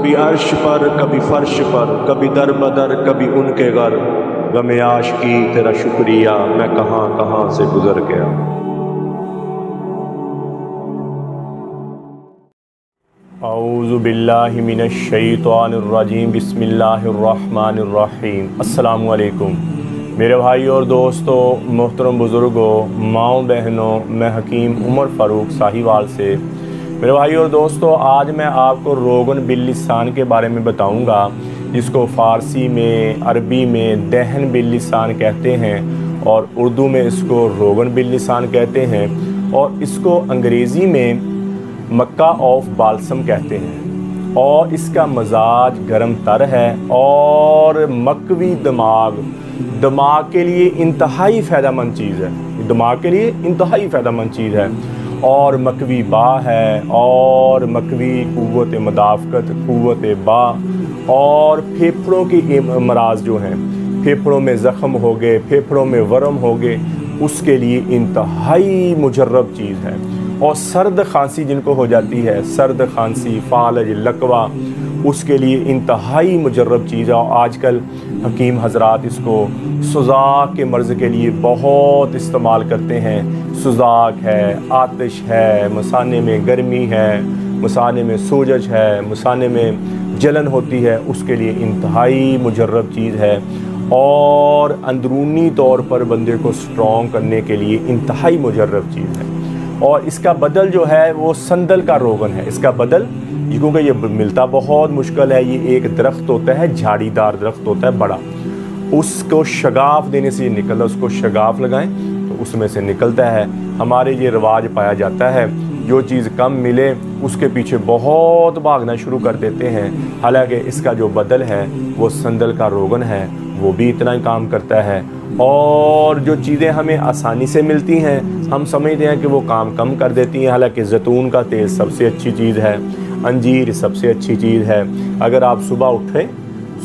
कभी अर्श पर कभी फर्श पर, कभी दर बदर कभी उनके घर, गमे आशिकी तेरा शुक्रिया मैं कहाँ कहाँ से गुजर गया। औज़ु बिल्लाहि मिनश शैतानिर रजीम, बिस्मिल्लाहिर्रहमानिर्रहीम। अस्सलामु अलैकुम मेरे भाई और दोस्तों, मोहतरम बुज़ुर्गों, माओ बहनों, मैं हकीम उमर फ़ारूक साहिवाल से। मेरे भाई और दोस्तों, आज मैं आपको रोगन बिल्लिसान के बारे में बताऊंगा, जिसको फ़ारसी में, अरबी में दहन बिल्लिसान कहते हैं और उर्दू में इसको रोगन बिल्लिसान कहते हैं, और इसको अंग्रेज़ी में मक्का ऑफ बालसम कहते हैं। और इसका मजाज गरम तर है और मकवी दिमाग के लिए इंतहाई फ़ायदेमंद चीज़ है, दिमाग के लिए इंतहाई फ़ायदेमंद चीज़ है। और मकवी बा है, और मकवी क़ुव्वत मदाफ़क़त, क़ुव्वत बा, और फेफड़ों के अमराज जो हैं, फेफड़ों में ज़ख़म हो गए, फेफड़ों में वरम हो गए, उसके लिए इंतहाई मुजर्रब चीज़ है। और सर्द खांसी जिनको हो जाती है, सर्द खांसी, फालज, लकवा, उसके लिए इंतहाई मुजर्रब चीज़ है। और आजकल हकीम हजरात इसको सुज़ाक के मर्ज़ के लिए बहुत इस्तेमाल करते हैं। सुज़ाक है, आतिश है, मसाने में गर्मी है, मसाने में सूजश है, मसाने में जलन होती है, उसके लिए इंतहाई मुजर्रब चीज़ है। और अंदरूनी तौर पर बंदे को स्ट्रॉन्ग करने के लिए इंतहाई मुजर्रब चीज़ है। और इसका बदल जो है वो संदल का रोगन है। इसका बदल, क्योंकि ये मिलता बहुत मुश्किल है, ये एक दरख्त होता है, झाड़ीदार दरख्त होता है बड़ा, उसको शगाफ देने से ये निकलता है। उसको शगाफ लगाएं तो उसमें से निकलता है। हमारे ये रिवाज पाया जाता है, जो चीज़ कम मिले उसके पीछे बहुत भागना शुरू कर देते हैं। हालांकि इसका जो बदल है वो संदल का रोगन है, वो भी इतना ही काम करता है। और जो चीज़ें हमें आसानी से मिलती हैं हम समझते हैं कि वो काम कम कर देती हैं। हालांकि जैतून का तेल सबसे अच्छी चीज़ है, अंजीर सबसे अच्छी चीज़ है। अगर आप सुबह उठें,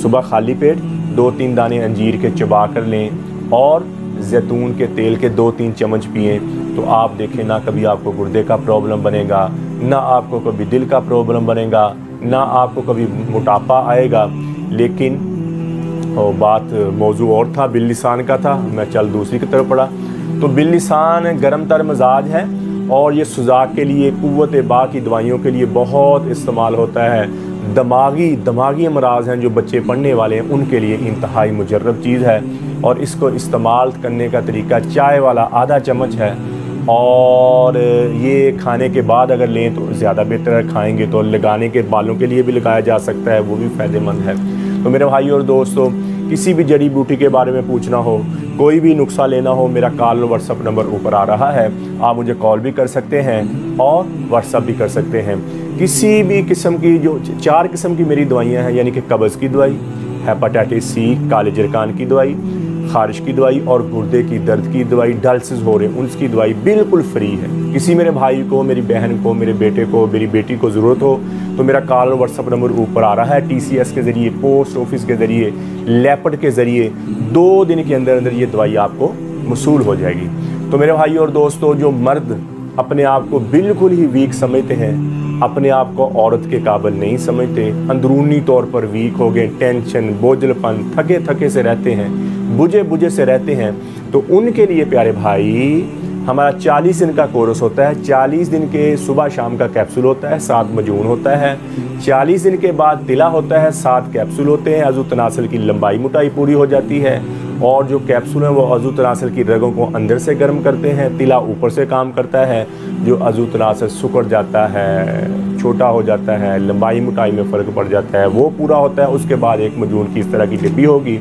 सुबह खाली पेट 2-3 दाने अंजीर के चबा कर लें और जैतून के तेल के 2-3 चम्मच पिएँ, तो आप देखें ना कभी आपको गुर्दे का प्रॉब्लम बनेगा, ना आपको कभी दिल का प्रॉब्लम बनेगा, ना आपको कभी मोटापा आएगा। लेकिन और बात मौजू और था, बिल्लिसान का था, मैं चल दूसरी की तरफ पड़ा। तो बिल्लिसान गरम तर मजाज है और ये सुज़ाक के लिए, क़ुव्वत बा की दवाइयों के लिए बहुत इस्तेमाल होता है। दिमागी अमराज हैं जो बच्चे पढ़ने वाले हैं, उनके लिए इंतहाई मुजर्रब चीज़ है। और इसको इस्तेमाल करने का तरीका चाय वाला आधा चम्मच है, और ये खाने के बाद अगर लें तो ज़्यादा बेहतर है। खाएँगे तो लगाने के, बालों के लिए भी लगाया जा सकता है, वो भी फ़ायदेमंद है। तो मेरे भाई और दोस्तों, किसी भी जड़ी बूटी के बारे में पूछना हो, कोई भी नुस्खा लेना हो, मेरा कॉल और व्हाट्सअप नंबर ऊपर आ रहा है। आप मुझे कॉल भी कर सकते हैं और व्हाट्सअप भी कर सकते हैं। किसी भी किस्म की, जो 4 किस्म की मेरी दवाइयाँ हैं, यानी कि कब्ज़ की दवाई, हेपाटाइटिस सी, काले जरकान की दवाई, खारिश की दवाई और गुर्दे की दर्द की दवाई, डायलिसिस हो रहे हैं उसकी दवाई बिल्कुल फ्री है। किसी मेरे भाई को, मेरी बहन को, मेरे बेटे को, मेरी बेटी को ज़रूरत हो तो मेरा कॉल और व्हाट्सअप नंबर ऊपर आ रहा है। TCS के ज़रिए, पोस्ट ऑफिस के ज़रिए, लैपट के ज़रिए 2 दिन के अंदर अंदर ये दवाई आपको मसूल हो जाएगी। तो मेरे भाई और दोस्तों, जो मर्द अपने आप को बिल्कुल ही वीक समझते हैं, अपने आप को औरत के काबिल नहीं समझते, अंदरूनी तौर पर वीक हो गए, टेंशन, बोझलपन, थके से रहते हैं, बुझे से रहते हैं, तो उनके लिए प्यारे भाई हमारा 40 दिन का कोर्स होता है। 40 दिन के सुबह शाम का कैप्सूल होता है, 7 मजून होता है। 40 दिन के बाद तिला होता है, 7 कैप्सूल होते हैं। अज़ू तनासल की लंबाई मोटाई पूरी हो जाती है, और जो कैप्सूल हैं वो अज़ू तनासल की रगों को अंदर से गर्म करते हैं। तिला ऊपर से काम करता है, जो अज़ू तनासल सुकड़ जाता है, छोटा हो जाता है, लंबाई मोटाई में फ़र्क पड़ जाता है, वो पूरा होता है। उसके बाद एक मजून की इस तरह की डिब्बी होगी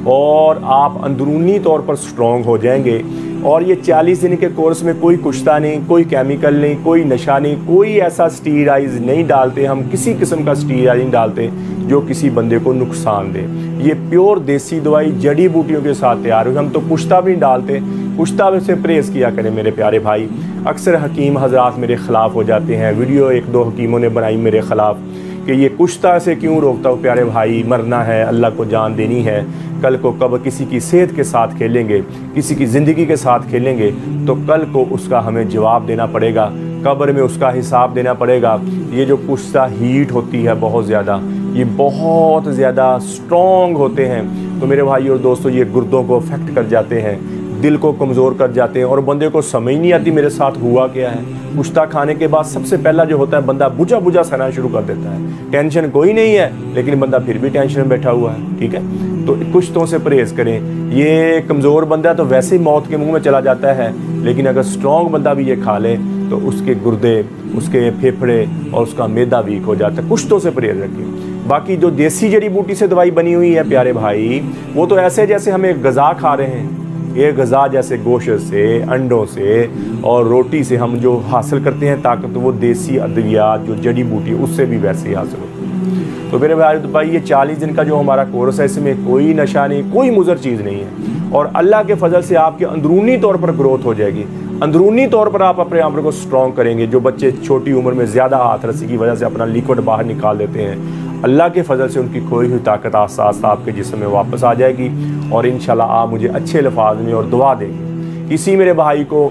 और आप अंदरूनी तौर पर स्ट्रॉन्ग हो जाएंगे। और ये 40 दिन के कोर्स में कोई कुश्ता नहीं, कोई केमिकल नहीं, कोई नशा नहीं, कोई ऐसा स्टीराइज नहीं डालते, हम किसी किस्म का स्टीराइज नहीं डालते जो किसी बंदे को नुकसान दे। ये प्योर देसी दवाई जड़ी बूटियों के साथ तैयार हुई। हम तो कुश्ता भी नहीं डालते, कुश्ता से परहेज़ किया करें मेरे प्यारे भाई। अक्सर हकीम हजरात मेरे ख़िलाफ़ हो जाते हैं, वीडियो 1-2 हकीमों ने बनाई मेरे ख़िलाफ़ कि ये कुश्ता से क्यों रोकता हूँ प्यारे भाई, मरना है, अल्लाह को जान देनी है, कल को कब किसी की सेहत के साथ खेलेंगे, किसी की ज़िंदगी के साथ खेलेंगे, तो कल को उसका हमें जवाब देना पड़ेगा, कब्र में उसका हिसाब देना पड़ेगा। ये जो कुश्ता हीट होती है बहुत ज़्यादा, ये बहुत ज़्यादा स्ट्रॉन्ग होते हैं। तो मेरे भाई और दोस्तों, ये गुर्दों को अफेक्ट कर जाते हैं, दिल को कमज़ोर कर जाते हैं और बंदे को समझ नहीं आती मेरे साथ हुआ क्या है। कुश्ता खाने के बाद सबसे पहला जो होता है, बंदा बुझा बुझा सहना शुरू कर देता है। टेंशन कोई नहीं है लेकिन बंदा फिर भी टेंशन में बैठा हुआ है। ठीक है, तो कुश्तों से परहेज़ करें। ये कमज़ोर बंदा तो वैसे ही मौत के मुंह में चला जाता है, लेकिन अगर स्ट्रॉन्ग बंदा भी ये खा ले तो उसके गुर्दे, उसके फेफड़े और उसका मैदा वीक हो जाता है। कुश्तों से परहेज़ रखें। बाकी जो देसी जड़ी बूटी से दवाई बनी हुई है प्यारे भाई, वो तो ऐसे जैसे हम एक ग़िज़ा खा रहे हैं। ये ग़िज़ा जैसे गोश्त से, अंडों से और रोटी से हम जो हासिल करते हैं ताकत, वो देसी अद्वियात जो जड़ी बूटी उससे भी वैसे ही हासिल होती है। तो मेरे भाई ये 40 दिन का जो हमारा कोर्स है, इसमें कोई नशा नहीं, कोई मुज़र चीज़ नहीं है और अल्लाह के फजल से आपके अंदरूनी तौर पर ग्रोथ हो जाएगी। अंदरूनी तौर पर आप अपने आप को स्ट्रॉन्ग करेंगे। जो बच्चे छोटी उम्र में ज़्यादा हाथ रस्सी की वजह से अपना लिक्विड बाहर निकाल देते हैं, अल्लाह के फजल से उनकी खोई हुई ताकत आस्ता आस्ता आपके जिस्म में वापस आ जाएगी और इंशाल्लाह आप मुझे अच्छे लफाज में और दुआ देंगे। किसी मेरे भाई को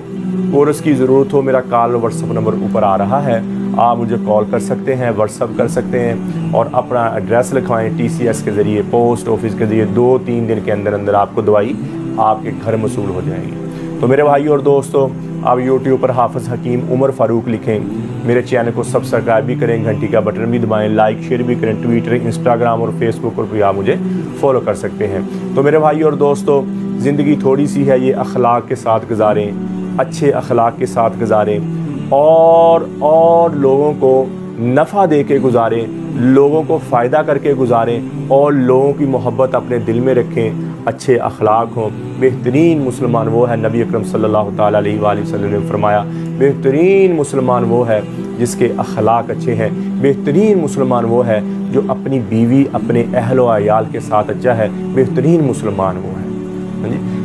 कोर्स की ज़रूरत हो, मेरा कॉल व्हाट्सअप नंबर ऊपर आ रहा है, आप मुझे कॉल कर सकते हैं, व्हाट्सअप कर सकते हैं और अपना एड्रेस लिखवाएं TCS के ज़रिए, पोस्ट ऑफिस के ज़रिए। 2-3 दिन के अंदर अंदर आपको दवाई आपके घर मसूल हो जाएगी। तो मेरे भाई और दोस्तों, आप YouTube पर हाफिज़ हकीम उमर फ़ारूक लिखें, मेरे चैनल को सब्सक्राइब भी करें, घंटी का बटन भी दबाएं, लाइक शेयर भी करें। ट्विटर, इंस्टाग्राम और फेसबुक पर भी आप मुझे फॉलो कर सकते हैं। तो मेरे भाई और दोस्तों, ज़िंदगी थोड़ी सी है, ये अखलाक के साथ गुजारें, अच्छे अखलाक के साथ गुजारें और लोगों को नफ़ा दे के गुजारें, लोगों को फ़ायदा करके गुजारें और लोगों की मोहब्बत अपने दिल में रखें। अच्छे अखलाक हों। बेहतरीन मुसलमान वो है, नबी अकरम सल्लल्लाहु ताला अलैहि वसल्लम ने फरमाया, बेहतरीन मुसलमान वो है जिसके अखलाक अच्छे हैं। बेहतरीन मुसलमान वो है जो अपनी बीवी, अपने अहल व अयाल के साथ अच्छा है। बेहतरीन मुसलमान वो है।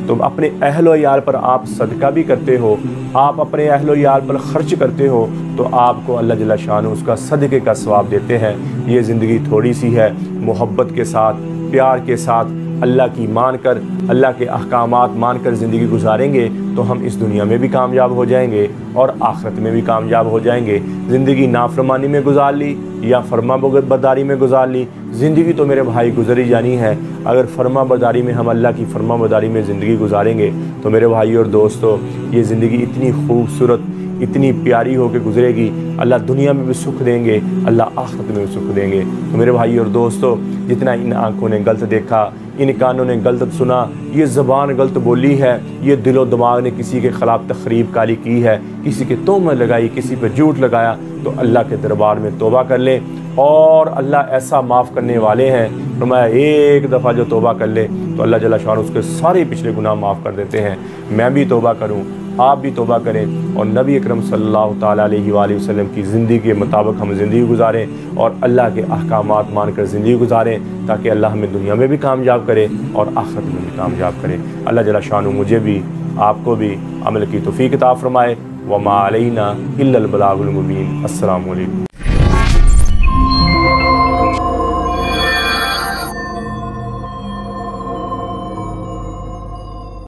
तो अपने अहल व अयाल पर आप सदका भी करते हो, आप अपने अहल व अयाल पर ख़र्च करते हो, तो आपको अल्लाह जल्ल शान उसका सदक़े का सवाब देते हैं। ये ज़िंदगी थोड़ी सी है, मोहब्बत के साथ, प्यार के साथ, अल्लाह की मान कर, अल्लाह के अहकामात मान कर ज़िंदगी गुजारेंगे तो हम इस दुनिया में भी कामयाब हो जाएंगे और आखिरत में भी कामयाब हो जाएंगे। ज़िंदगी नाफरमानी में गुजार ली या फर्मा बरदारी में गुजार ली, ज़िंदगी तो मेरे भाई गुजरी जानी है। अगर फर्मा बरदारी में हम अल्लाह की फर्मा बरदारी में ज़िंदगी गुजारेंगे तो मेरे भाई और दोस्तों, ये ज़िंदगी इतनी खूबसूरत, इतनी प्यारी होकर गुजरेगी। अल्लाह दुनिया में भी सुख देंगे, अल्लाह आखिरत में भी सुख देंगे। तो मेरे भाई और दोस्तों, जितना इन आँखों ने गलत देखा, इन कानों ने गलत सुना, ये ज़बान गलत बोली है, ये दिलो दिमाग ने किसी के ख़िलाफ़ तखरीब कारी की है, किसी के तोहमत लगाई, किसी पर झूठ लगाया, तो अल्लाह के दरबार में तौबा कर लें और अल्लाह ऐसा माफ़ करने वाले हैं। फरमाया एक दफ़ा जो तौबा कर ले तो अल्लाह जल्ल शान उसके सारे पिछले गुनाह माफ़ कर देते हैं। मैं भी तौबा करूँ, आप भी तौबा करें और नबी अकरम सल्लल्लाहु ताला अलैहि वसल्लम की ज़िंदगी के मुताबिक हम ज़िंदगी गुजारें और अल्लाह के अहकामात मान कर ज़िंदगी गुजारें, ताकि अल्लाह हमें दुनिया में भी कामयाब करे और आखिरत में भी कामयाब करे। अल्लाह जल्ल शान मुझे भी, आपको भी अमल की तौफीक अता फरमाए। वमा अलैना इल्लल बलागुल मुबीन। अस्सलामु अलैकुम।